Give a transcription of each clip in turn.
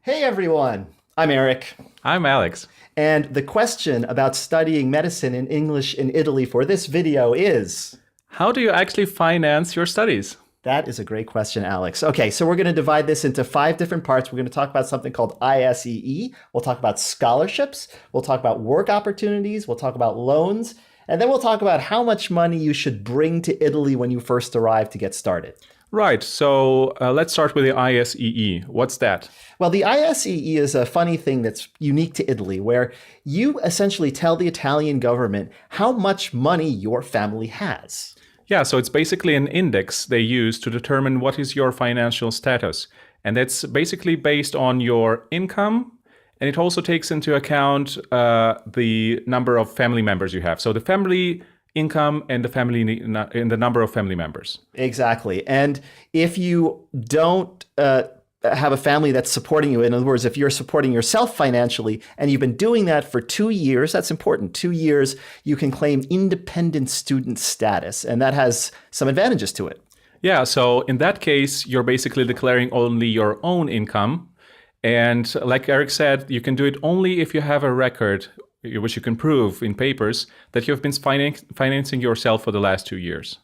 Hey everyone, I'm Erik. I'm Alex. And the question about studying medicine in English in Italy for this video is. How do you actually finance your studies? That is a great question, Alex. Okay, so we're going to divide this into five different parts. We're going to talk about something called ISEE. We'll talk about scholarships. We'll talk about work opportunities. We'll talk about loans. And then we'll talk about how much money you should bring to Italy when you first arrive to get started. Right, so let's start with the ISEE. What's that? Well, the ISEE is a funny thing that's unique to Italy, where you essentially tell the Italian government how much money your family has. Yeah, so it's basically an index they use to determine what is your financial status. And that's basically based on your income. And it also takes into account the number of family members you have. So the family income and the number of family members. Exactly. And if you don't have a family that's supporting you, in other words, if you're supporting yourself financially and you've been doing that for 2 years, that's important. 2 years, you can claim independent student status, and that has some advantages to it. Yeah, so in that case, you're basically declaring only your own income. And like Erik said, you can do it only if you have a record, which you can prove in papers, that you've been financing yourself for the last 2 years.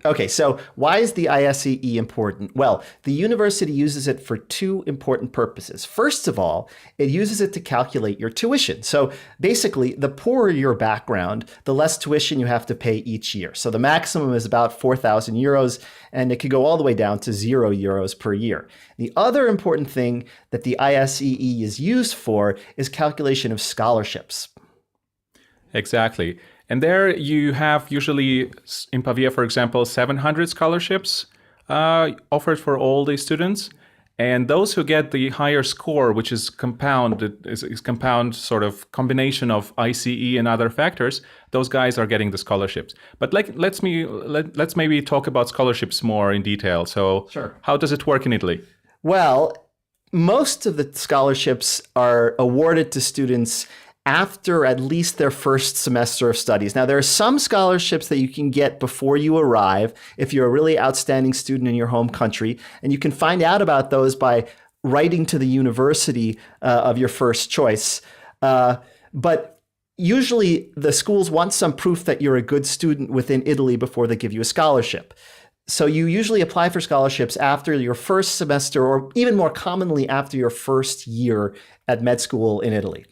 Okay, so why is the ISEE important? Well, the university uses it for two important purposes. First of all, it uses it to calculate your tuition. So basically, the poorer your background, the less tuition you have to pay each year. So the maximum is about 4,000 euros, and it could go all the way down to €0 per year. The other important thing that the ISEE is used for is calculation of scholarships. Exactly. And there you have usually, in Pavia, for example, 700 scholarships offered for all the students. And those who get the higher score, which is compound sort of combination of ICE and other factors, those guys are getting the scholarships. But let's maybe talk about scholarships more in detail. So Sure. How does it work in Italy? Well, most of the scholarships are awarded to students after at least their first semester of studies. Now, there are some scholarships that you can get before you arrive if you're a really outstanding student in your home country, and you can find out about those by writing to the university of your first choice. But usually the schools want some proof that you're a good student within Italy before they give you a scholarship. So you usually apply for scholarships after your first semester, or even more commonly after your first year at med school in Italy.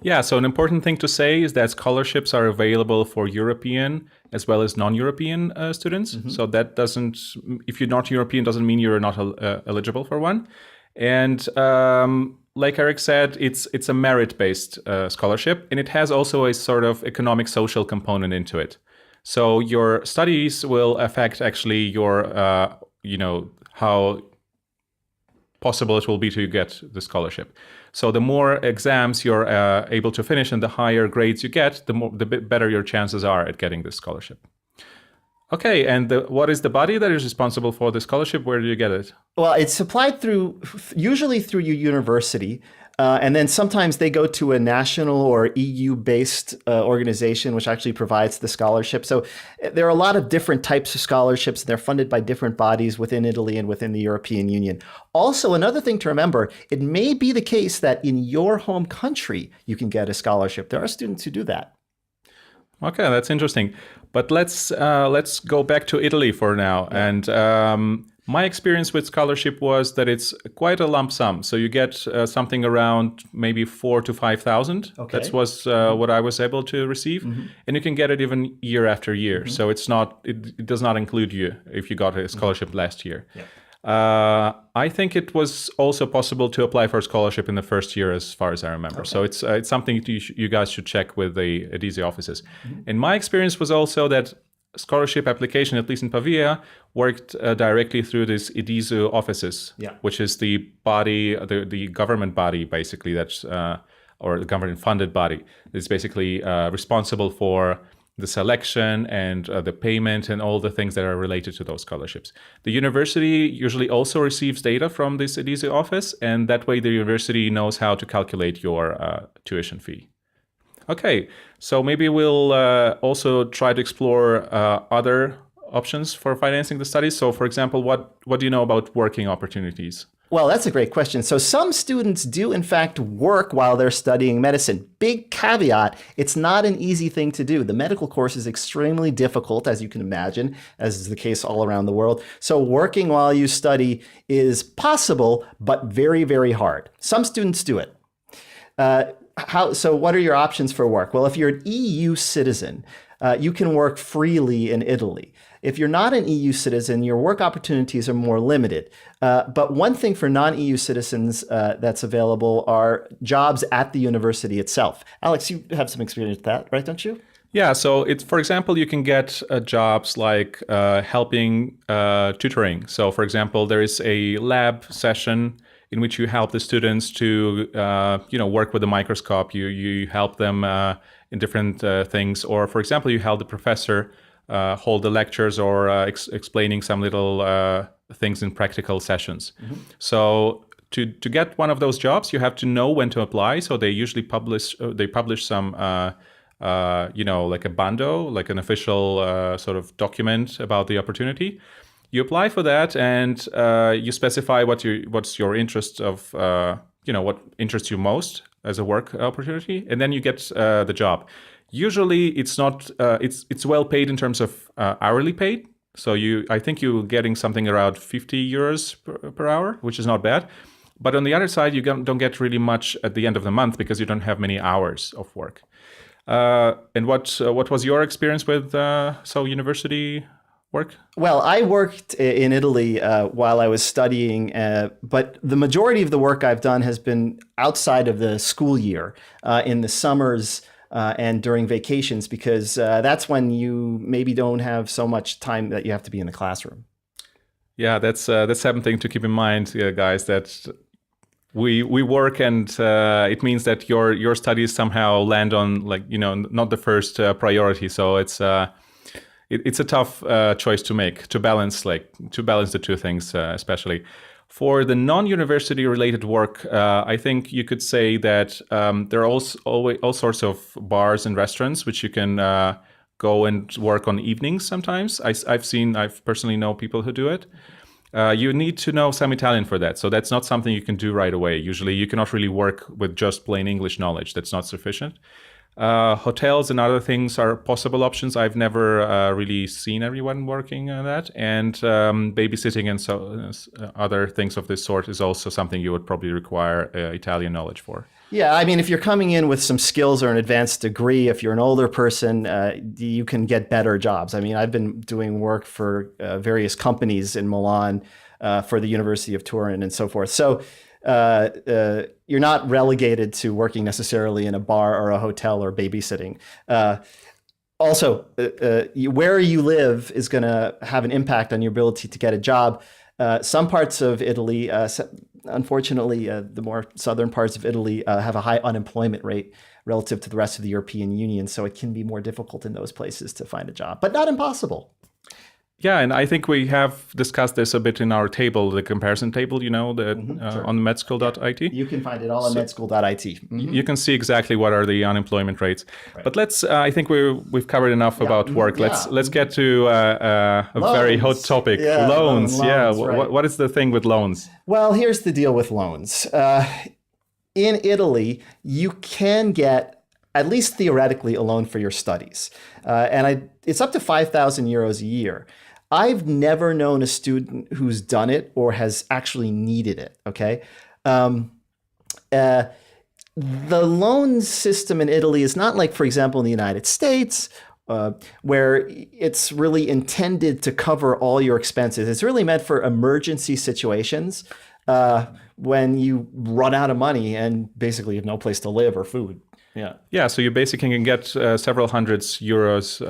Yeah, so an important thing to say is that scholarships are available for European as well as non-European students. Mm-hmm. So that doesn't, if you're not European, doesn't mean you're not eligible for one. And like Erik said, it's a merit-based scholarship, and it has also a sort of economic social component into it. So your studies will affect actually your, how possible it will be to get the scholarship. So the more exams you're able to finish and the higher grades you get, the better your chances are at getting this scholarship. Okay, and what is the body that is responsible for the scholarship? Where do you get it? Well, it's applied usually through your university, and then sometimes they go to a national or EU-based organization, which actually provides the scholarship. So there are a lot of different types of scholarships, and they're funded by different bodies within Italy and within the European Union. Also, another thing to remember, it may be the case that in your home country, you can get a scholarship. There are students who do that. Okay, that's interesting. But let's go back to Italy for now. Yeah. And my experience with scholarship was that it's quite a lump sum. So you get something around maybe 4,000 to 5,000. Okay. That was what I was able to receive, mm-hmm. and you can get it even year after year. Mm-hmm. So it does not include you if you got a scholarship mm-hmm. last year. Yeah. I think it was also possible to apply for a scholarship in the first year, as far as I remember. Okay. So it's something you guys should check with the ISEE offices. Mm-hmm. And my experience was also that scholarship application, at least in Pavia, worked directly through this ISEE offices, yeah. which is the body, the government body, basically, that's or the government-funded body. It's basically responsible for the selection and the payment and all the things that are related to those scholarships. The university usually also receives data from this ISEE office, and that way the university knows how to calculate your tuition fee. Okay, so maybe we'll also try to explore other options for financing the studies. So for example, what do you know about working opportunities? Well, that's a great question. So some students do, in fact, work while they're studying medicine. Big caveat, it's not an easy thing to do. The medical course is extremely difficult, as you can imagine, as is the case all around the world. So working while you study is possible, but very, very hard. Some students do it. So what are your options for work? Well, if you're an EU citizen, you can work freely in Italy. If you're not an EU citizen, your work opportunities are more limited. But one thing for non-EU citizens that's available are jobs at the university itself. Alex, you have some experience with that, right? Don't you? Yeah, so for example, you can get jobs like helping tutoring. So for example, there is a lab session in which you help the students to work with a microscope. You help them in different things. Or for example, you help the professor hold the lectures or explaining some little things in practical sessions. Mm-hmm. So to get one of those jobs, you have to know when to apply. So they usually publish some like a bando, like an official sort of document about the opportunity. You apply for that, and you specify what's your interest of what interests you most as a work opportunity, and then you get the job. Usually, it's not it's well paid in terms of hourly paid. So I think you're getting something around 50 euros per hour, which is not bad. But on the other side, you don't get really much at the end of the month because you don't have many hours of work. And what was your experience with university work? Well, I worked in Italy while I was studying, but the majority of the work I've done has been outside of the school year, in the summers and during vacations, because that's when you maybe don't have so much time that you have to be in the classroom. Yeah, that's something to keep in mind, guys, that we work, and it means that your studies somehow land on not the first priority. So it's a tough choice to make, to balance the two things, especially for the non-university related work. I think you could say that there are also all sorts of bars and restaurants which you can go and work on evenings. Sometimes I've personally know people who do it. You need to know some Italian for that. So that's not something you can do right away. Usually you cannot really work with just plain English knowledge. That's not sufficient. Hotels and other things are possible options. I've never really seen everyone working on that. And babysitting and so other things of this sort is also something you would probably require Italian knowledge for. Yeah, I mean, if you're coming in with some skills or an advanced degree, if you're an older person, you can get better jobs. I mean, I've been doing work for various companies in Milan for the University of Turin and so forth. So you're not relegated to working necessarily in a bar or a hotel or babysitting. Also, where you live is going to have an impact on your ability to get a job. Some parts of Italy, unfortunately, the more southern parts of Italy have a high unemployment rate relative to the rest of the European Union. So it can be more difficult in those places to find a job, but not impossible. Yeah, and I think we have discussed this a bit in our table, the comparison table, sure. On medschool.it. You can find it all on medschool.it. Mm-hmm. You can see exactly what are the unemployment rates. Right. But I think we've covered enough about work. Let's get to a very hot topic, loans. Yeah, right. What is the thing with loans? Well, here's the deal with loans. In Italy, you can get, at least theoretically, a loan for your studies. And it's up to 5,000 euros a year. I've never known a student who's done it or has actually needed it, okay? The loan system in Italy is not like, for example, in the United States, where it's really intended to cover all your expenses. It's really meant for emergency situations when you run out of money and basically have no place to live or food. Yeah. So you basically can get several hundreds euros.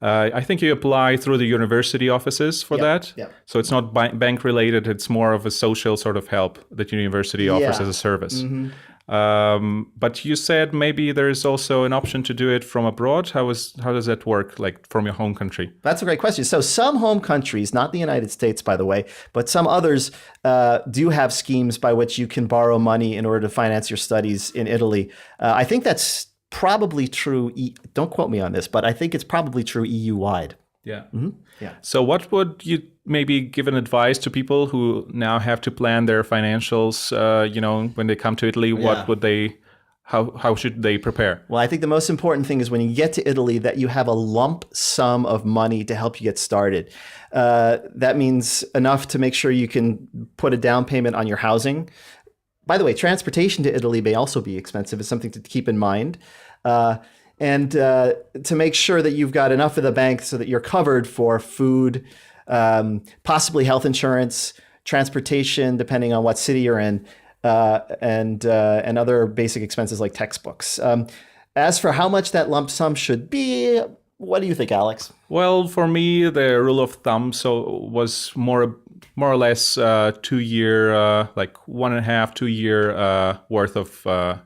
I think you apply through the university offices for that. Yeah. So it's not bank related. It's more of a social sort of help that university offers as a service. Mm-hmm. But you said maybe there is also an option to do it from abroad. How does that work, like from your home country? That's a great question. So some home countries, not the United States, by the way, but some others do have schemes by which you can borrow money in order to finance your studies in Italy. I think that's probably true. Don't quote me on this, but I think it's probably true EU-wide. Yeah. Mm-hmm. Yeah. So what would you maybe give an advice to people who now have to plan their financials, when they come to Italy? What would they, how should they prepare? Well, I think the most important thing is when you get to Italy that you have a lump sum of money to help you get started. That means enough to make sure you can put a down payment on your housing. By the way, transportation to Italy may also be expensive. It's something to keep in mind. And to make sure that you've got enough in the bank so that you're covered for food, possibly health insurance, transportation, depending on what city you're in, and other basic expenses like textbooks. As for how much that lump sum should be, what do you think, Alex? Well, for me, the rule of thumb was more or less 2 year, like 1.5, 2 year worth of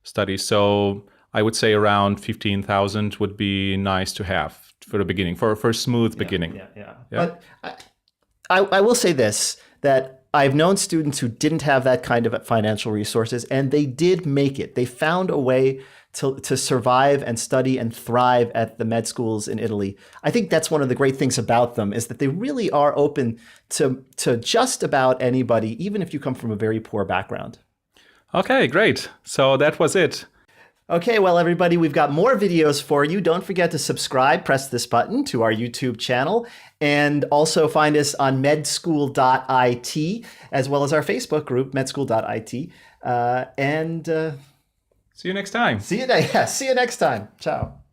studies. So I would say around 15,000 would be nice to have for the beginning, for a smooth beginning. Yeah. But I will say this, that I've known students who didn't have that kind of financial resources, and they did make it. They found a way to survive and study and thrive at the med schools in Italy. I think that's one of the great things about them, is that they really are open to just about anybody, even if you come from a very poor background. Okay, great. So that was it. Okay, well, everybody, we've got more videos for you. Don't forget to subscribe, press this button to our YouTube channel, and also find us on medschool.it, as well as our Facebook group, medschool.it. See you next time. See you next time. Ciao.